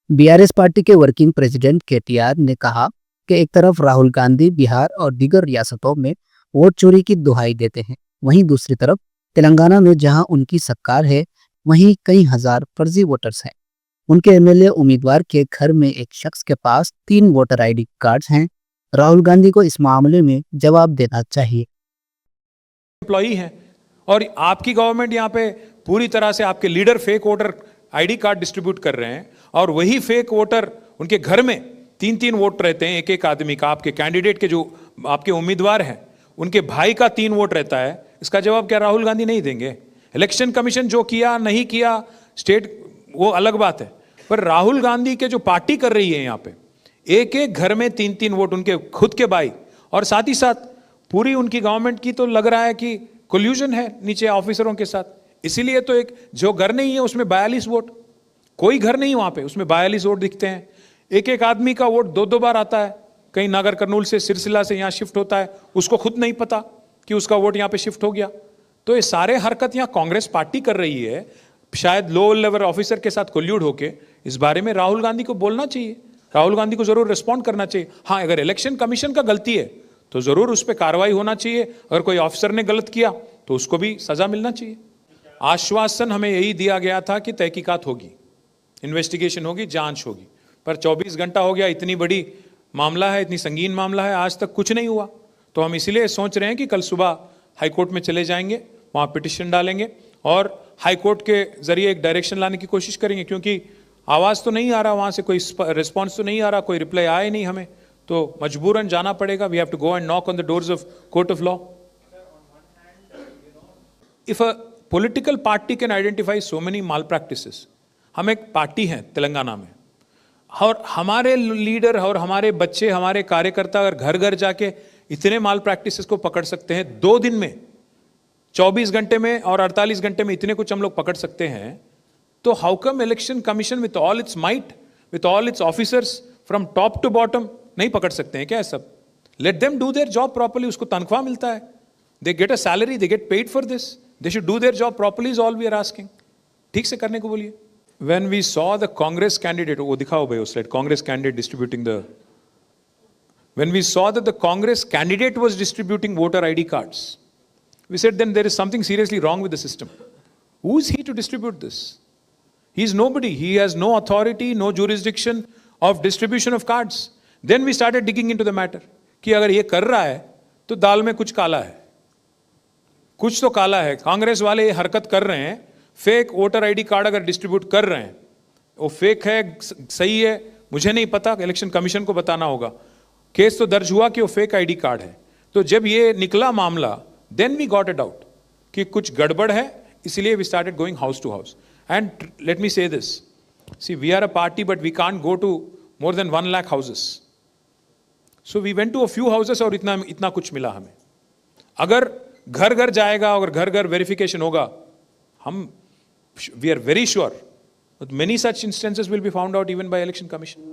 BRS party के working president KTR ने कहा कि एक तरफ राहुल गांधी बिहार और दीगर रियासतों में वोट चोरी की दुहाई देते हैं, वहीं दूसरी तरफ तेलंगाना में जहां उनकी सरकार है, वहीं कई हजार फर्जी वोटर्स हैं। उनके एमएलए उम्मीदवार के घर में एक शख्स के पास 3 वोटर आईडी कार्ड्स हैं। राहुल गांधी को इस मामले में जवाब देना चाहिए। एम्प्लॉई हैं और आपकी गवर्नमेंट यहाँ पे पूरी तरह से आपके leader fake voter ID card distribute कर रहे हैं और वही फेक वोटर उनके घर में 3-3 वोट रहते हैं एक एक आदमी का। आपके कैंडिडेट के जो आपके उम्मीदवार हैं उनके भाई का 3 वोट रहता है। इसका जवाब क्या राहुल गांधी नहीं देंगे? इलेक्शन कमीशन जो किया नहीं किया स्टेट वो अलग बात है, पर राहुल गांधी के जो पार्टी कर रही है यहाँ पे एक एक घर में 3-3 वोट उनके खुद के भाई और साथ ही साथ पूरी उनकी गवर्नमेंट की, तो लग रहा है कि कोल्यूजन है नीचे ऑफिसरों के साथ। इसीलिए तो एक जो घर नहीं है उसमें 42 वोट, कोई घर नहीं वहां पे उसमें 42 वोट दिखते हैं। एक एक आदमी का वोट 2-2 बार आता है, कहीं नागर कर्नूल से सिरसिला से यहाँ शिफ्ट होता है, उसको खुद नहीं पता कि उसका वोट यहाँ पे शिफ्ट हो गया। तो ये सारे हरकत यहाँ कांग्रेस पार्टी कर रही है, शायद लो लेवल ऑफिसर के साथ कोल्यूड होके। इस बारे में राहुल गांधी को बोलना चाहिए, राहुल गांधी को जरूर रिस्पॉन्ड करना चाहिए। हाँ, अगर इलेक्शन कमीशन का गलती है तो जरूर उस पर कार्रवाई होना चाहिए, अगर कोई ऑफिसर ने गलत किया तो उसको भी सजा मिलना चाहिए। आश्वासन हमें यही दिया गया था कि तहकीकात होगी, इन्वेस्टिगेशन होगी, जांच होगी, पर 24 घंटा हो गया, इतनी बड़ी मामला है, इतनी संगीन मामला है, आज तक कुछ नहीं हुआ। तो हम इसीलिए सोच रहे हैं कि कल सुबह हाईकोर्ट में चले जाएंगे, वहाँ पिटिशन डालेंगे और हाईकोर्ट के जरिए एक डायरेक्शन लाने की कोशिश करेंगे, क्योंकि आवाज़ तो नहीं आ रहा वहाँ से, कोई रिस्पॉन्स तो नहीं आ रहा, कोई रिप्लाई आए नहीं हमें, तो मजबूरन जाना पड़ेगा। We have to go and knock on the doors of court of law. If a political party can identify so many malpractices, हम एक पार्टी हैं तेलंगाना में और हमारे लीडर और हमारे बच्चे, हमारे कार्यकर्ता अगर घर घर जाके इतने माल प्रैक्टिसेस को पकड़ सकते हैं 2 दिन में, 24 घंटे में और 48 घंटे में इतने कुछ हम लोग पकड़ सकते हैं, तो how come election commission with all its might, with all its officers from top to bottom नहीं पकड़ सकते हैं क्या? सब let them do their job properly, उसको तनख्वाह मिलता है, they get a salary, they get paid for this, they should do their job properly is all we are asking. ठीक से करने को बोलिए। When we saw the Congress candidate, वो दिखाओ भाई उस slide, Congress candidate distributing the, when we saw that the Congress candidate was distributing voter ID cards, we said then there is something seriously wrong with the system. Who is he to distribute this? He is nobody. He has no authority, no jurisdiction of distribution of cards. Then we started digging into the matter कि अगर ये कर रहा है तो दाल में कुछ काला है, कुछ तो काला है। कांग्रेस वाले ये हरकत कर रहे हैं, फेक वोटर आईडी कार्ड अगर डिस्ट्रीब्यूट कर रहे हैं, वो फेक है सही है मुझे नहीं पता, इलेक्शन कमीशन को बताना होगा। केस तो दर्ज हुआ कि वो फेक आईडी कार्ड है। तो जब ये निकला मामला, then we got a doubt कि कुछ गड़बड़ है, इसलिए we started going house to house. And let me say this, see we are a party but we can't go to more than 1 lakh houses, so we went to a few houses और इतना कुछ मिला हमें। अगर घर घर जाएगा, अगर घर घर वेरिफिकेशन होगा, हम we are very sure that many such instances will be found out even by election commission.